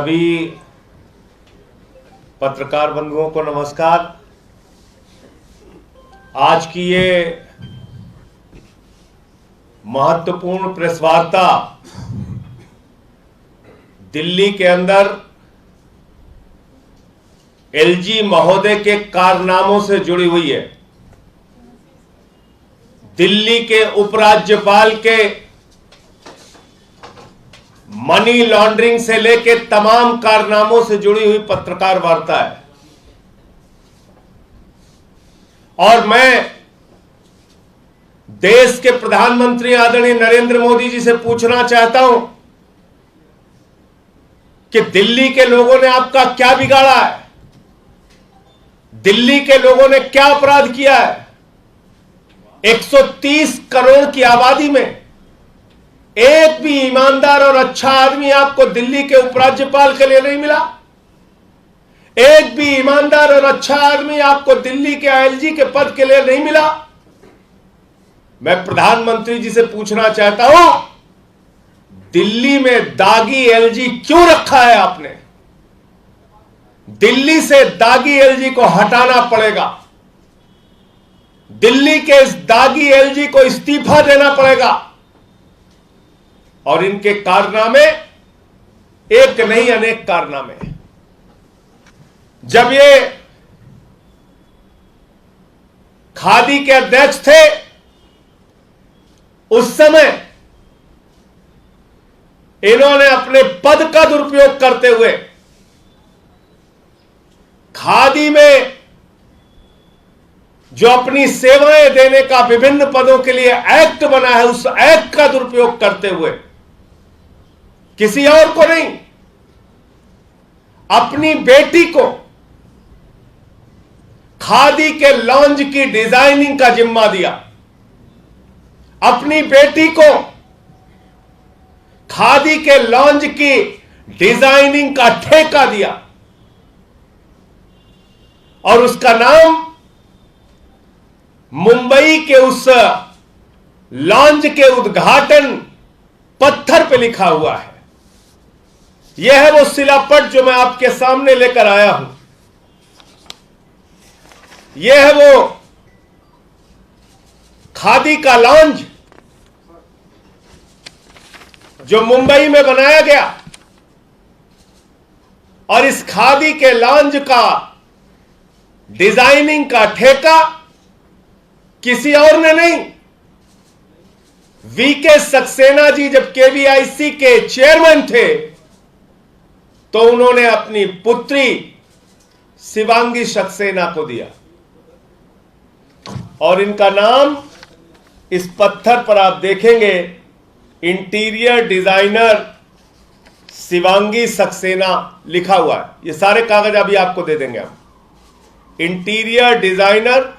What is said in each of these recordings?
सभी पत्रकार बंधुओं को नमस्कार। आज की ये महत्वपूर्ण प्रेस वार्ता दिल्ली के अंदर एलजी महोदय के कारनामों से जुड़ी हुई है। दिल्ली के उपराज्यपाल के मनी लॉन्ड्रिंग से लेकर तमाम कारनामों से जुड़ी हुई पत्रकार वार्ता है। और मैं देश के प्रधानमंत्री आदरणीय नरेंद्र मोदी जी से पूछना चाहता हूं कि दिल्ली के लोगों ने आपका क्या बिगाड़ा है? दिल्ली के लोगों ने क्या अपराध किया है? 130 करोड़ की आबादी में एक भी ईमानदार और अच्छा आदमी आपको दिल्ली के उपराज्यपाल के लिए नहीं मिला। एक भी ईमानदार और अच्छा आदमी आपको दिल्ली के आईएलजी के पद के लिए नहीं मिला। मैं प्रधानमंत्री जी से पूछना चाहता हूं, दिल्ली में दागी एलजी क्यों रखा है आपने? दिल्ली से दागी एलजी को हटाना पड़ेगा। दिल्ली के इस दागी एलजी को इस्तीफा देना पड़ेगा। और इनके कारनामे एक नहीं अनेक कारनामे। जब ये खादी के अध्यक्ष थे उस समय इन्होंने अपने पद का दुरुपयोग करते हुए खादी में जो अपनी सेवाएं देने का विभिन्न पदों के लिए एक्ट बना है, उस एक्ट का दुरुपयोग करते हुए किसी और को नहीं, अपनी बेटी को खादी के लॉन्ज की डिजाइनिंग का जिम्मा दिया। अपनी बेटी को खादी के लॉन्ज की डिजाइनिंग का ठेका दिया और उसका नाम मुंबई के उस लॉन्ज के उद्घाटन पत्थर पे लिखा हुआ है। यह है वो शिलापट जो मैं आपके सामने लेकर आया हूं। यह है वो खादी का लॉन्ज जो मुंबई में बनाया गया। और इस खादी के लॉन्ज का डिजाइनिंग का ठेका किसी और ने नहीं, वीके सक्सेना जी जब केवीआईसी के चेयरमैन थे तो उन्होंने अपनी पुत्री शिवांगी सक्सेना को दिया। और इनका नाम इस पत्थर पर आप देखेंगे, इंटीरियर डिजाइनर शिवांगी सक्सेना लिखा हुआ है। ये सारे कागज अभी आपको दे देंगे हम। Interior designer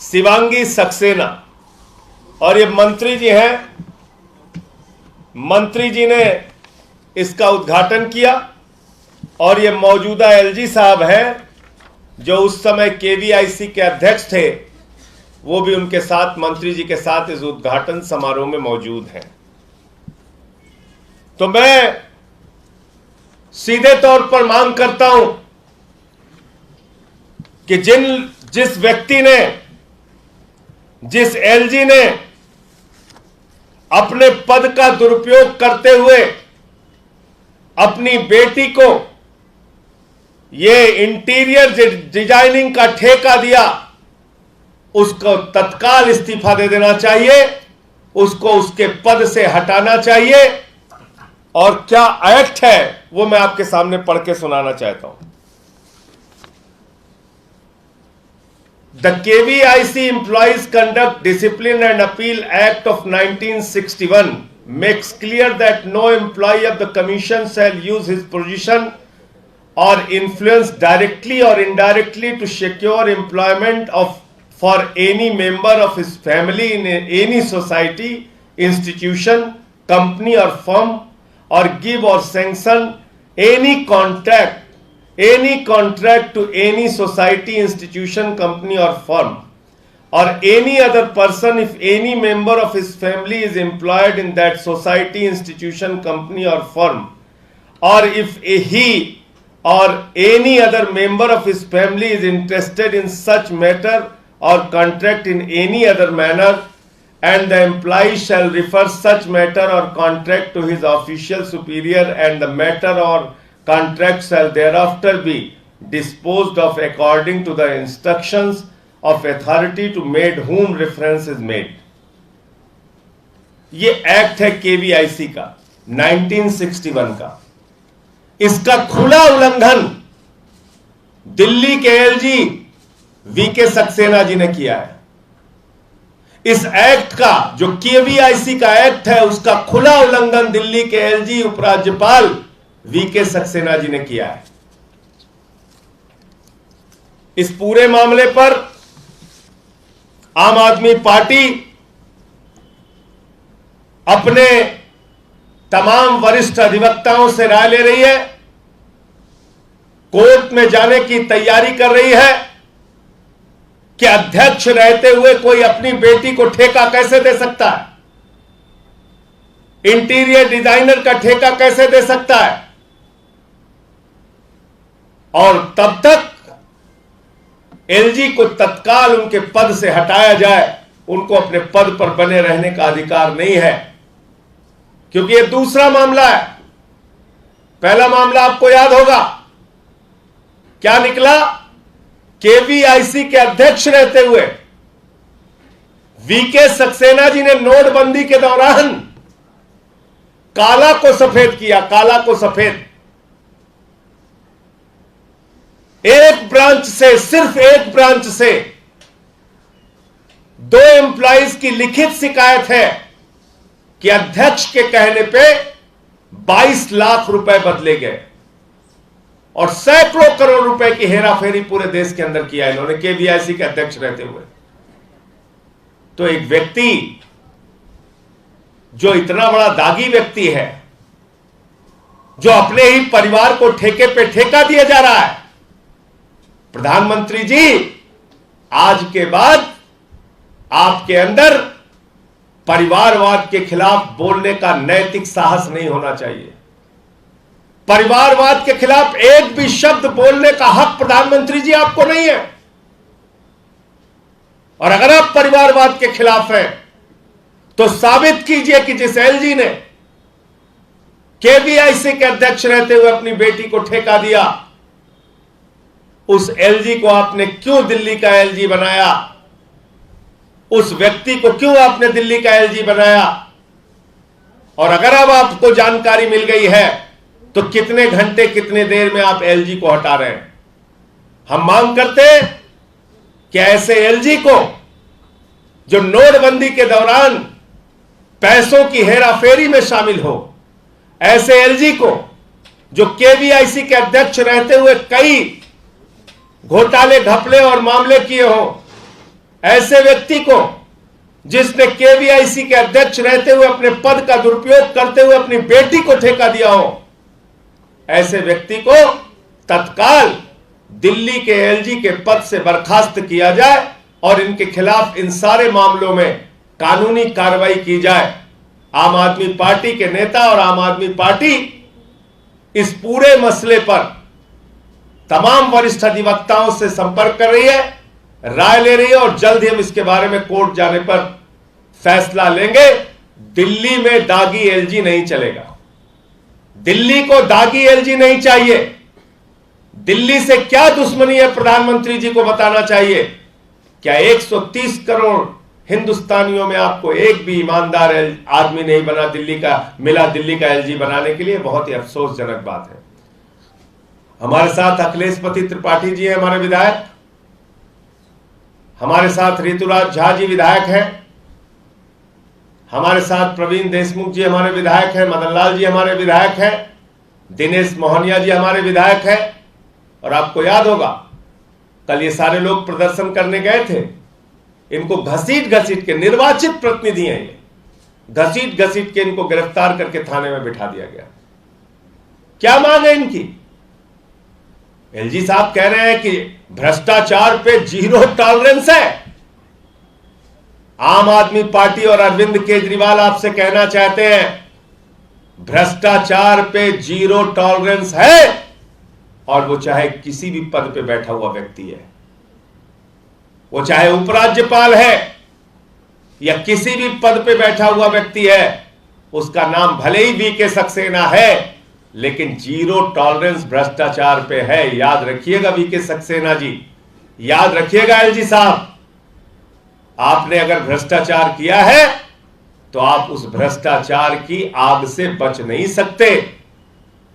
Shivangi Saxena. और ये मंत्री जी हैं, मंत्री जी ने इसका उद्घाटन किया। और ये मौजूदा एलजी साहब हैं जो उस समय केवीआईसी के अध्यक्ष थे, वो भी उनके साथ, मंत्री जी के साथ इस उद्घाटन समारोह में मौजूद हैं। तो मैं सीधे तौर पर मांग करता हूं कि जिस व्यक्ति ने, जिस एलजी ने अपने पद का दुरुपयोग करते हुए अपनी बेटी को ये इंटीरियर डिजाइनिंग का ठेका दिया, उसको तत्काल इस्तीफा दे देना चाहिए, उसको उसके पद से हटाना चाहिए। और क्या एक्ट है वो मैं आपके सामने पढ़ के सुनाना चाहता हूं। The KVIC Employees Conduct Discipline and Appeal Act of 1961 makes clear that no employee of the Commission shall use his position or influence directly or indirectly to secure employment for any member of his family in any society, institution, company or firm, or give or sanction any contract to any society, institution, company or firm, or any other person if any member of his family is employed in that society, institution, company or firm, or if he or any other member of his family is interested in such matter or contract in any other manner, and the employee shall refer such matter or contract to his official superior, and the matter or contract shall thereafter be disposed of according to the instructions of authority to made whom reference is made. ये act है KVIC का 1961 का। इसका खुला उल्लंघन दिल्ली के LG VK Saxena ji ने किया है। इस एक्ट का, जो केवीआईसी का एक्ट है, उसका खुला उल्लंघन दिल्ली के एलजी उपराज्यपाल वीके सक्सेना जी ने किया है। इस पूरे मामले पर आम आदमी पार्टी अपने तमाम वरिष्ठ अधिवक्ताओं से राय ले रही है, कोर्ट में जाने की तैयारी कर रही है कि अध्यक्ष रहते हुए कोई अपनी बेटी को ठेका कैसे दे सकता है, इंटीरियर डिजाइनर का ठेका कैसे दे सकता है, और तब तक एलजी को तत्काल उनके पद से हटाया जाए। उनको अपने पद पर बने रहने का अधिकार नहीं है, क्योंकि यह दूसरा मामला है। पहला मामला आपको याद होगा क्या निकला? केवीआईसी के अध्यक्ष रहते हुए वीके सक्सेना जी ने नोटबंदी के दौरान काला को सफेद किया, काला को सफेद। एक ब्रांच से, सिर्फ एक ब्रांच से 2 एम्प्लॉइज की लिखित शिकायत है कि अध्यक्ष के कहने पे 22 लाख रुपए बदले गए और सैकड़ों करोड़ रुपए की हेराफेरी पूरे देश के अंदर किया इन्होंने केवीआईसी के अध्यक्ष रहते हुए। तो एक व्यक्ति जो इतना बड़ा दागी व्यक्ति है, जो अपने ही परिवार को ठेके पे ठेका दिया जा रहा है, प्रधानमंत्री जी, आज के बाद आपके अंदर परिवारवाद के खिलाफ बोलने का नैतिक साहस नहीं होना चाहिए। परिवारवाद के खिलाफ एक भी शब्द बोलने का हक प्रधानमंत्री जी आपको नहीं है। और अगर आप परिवारवाद के खिलाफ हैं तो साबित कीजिए कि जिस एलजी ने केवीआईसी के अध्यक्ष रहते हुए अपनी बेटी को ठेका दिया, उस एलजी को आपने क्यों दिल्ली का एलजी बनाया? उस व्यक्ति को क्यों आपने दिल्ली का एलजी बनाया? और अगर अब आपको जानकारी मिल गई है तो कितने घंटे, कितने देर में आप एलजी को हटा रहे हैं? हम मांग करते हैं कि ऐसे एलजी को जो नोटबंदी के दौरान पैसों की हेराफेरी में शामिल हो, ऐसे एलजी को जो केवीआईसी के अध्यक्ष रहते हुए कई घोटाले, घपले और मामले किए हो, ऐसे व्यक्ति को जिसने केवीआईसी के अध्यक्ष रहते हुए अपने पद का दुरुपयोग करते हुए अपनी बेटी को ठेका दिया हो, ऐसे व्यक्ति को तत्काल दिल्ली के एलजी के पद से बर्खास्त किया जाए और इनके खिलाफ इन सारे मामलों में कानूनी कार्रवाई की जाए। आम आदमी पार्टी के नेता और आम आदमी पार्टी इस पूरे मसले पर तमाम वरिष्ठ अधिवक्ताओं से संपर्क कर रही है, राय ले रही है और जल्द ही हम इसके बारे में कोर्ट जाने पर फैसला लेंगे। दिल्ली में दागी एलजी नहीं चलेगा। दिल्ली को दागी एलजी नहीं चाहिए। दिल्ली से क्या दुश्मनी है प्रधानमंत्री जी को बताना चाहिए। क्या 130 करोड़ हिंदुस्तानियों में आपको एक भी ईमानदार आदमी नहीं बना दिल्ली का एलजी बनाने के लिए? बहुत ही अफसोसजनक बात है। हमारे साथ अखिलेश पति त्रिपाठी जी हैं, हमारे विधायक। हमारे साथ ऋतुराज झा जी विधायक हैं। हमारे साथ प्रवीण देशमुख जी हमारे विधायक हैं। मदन लाल जी हमारे विधायक हैं। दिनेश मोहनिया जी हमारे विधायक हैं। और आपको याद होगा कल ये सारे लोग प्रदर्शन करने गए थे। इनको घसीट घसीट के, निर्वाचित प्रतिनिधि हैं ये, घसीट घसीट के इनको गिरफ्तार करके थाने में बिठा दिया गया। क्या मांग है इनकी? एलजी साहब कह रहे हैं कि भ्रष्टाचार पे 0 टॉलरेंस है। आम आदमी पार्टी और अरविंद केजरीवाल आपसे कहना चाहते हैं, भ्रष्टाचार पे जीरो टॉलरेंस है, और वो चाहे किसी भी पद पे बैठा हुआ व्यक्ति है, वो चाहे उपराज्यपाल है या किसी भी पद पे बैठा हुआ व्यक्ति है, उसका नाम भले ही वीके सक्सेना है, लेकिन जीरो टॉलरेंस भ्रष्टाचार पे है। याद रखिएगा वीके सक्सेना जी, याद रखिएगा एलजी साहब, आपने अगर भ्रष्टाचार किया है तो आप उस भ्रष्टाचार की आग से बच नहीं सकते।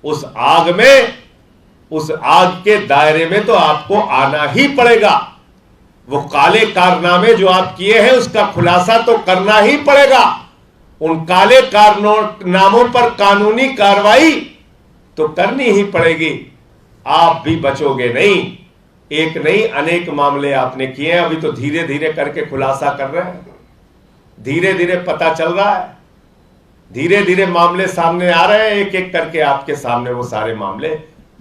उस आग में, उस आग के दायरे में तो आपको आना ही पड़ेगा। वो काले कारनामे जो आप किए हैं उसका खुलासा तो करना ही पड़ेगा। उन काले कारनामों पर कानूनी कार्रवाई तो करनी ही पड़ेगी। आप भी बचोगे नहीं। एक नहीं अनेक मामले आपने किए हैं, अभी तो धीरे धीरे करके खुलासा कर रहे हैं, धीरे धीरे पता चल रहा है, धीरे धीरे मामले सामने आ रहे हैं, एक एक करके आपके सामने वो सारे मामले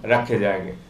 रखे जाएंगे।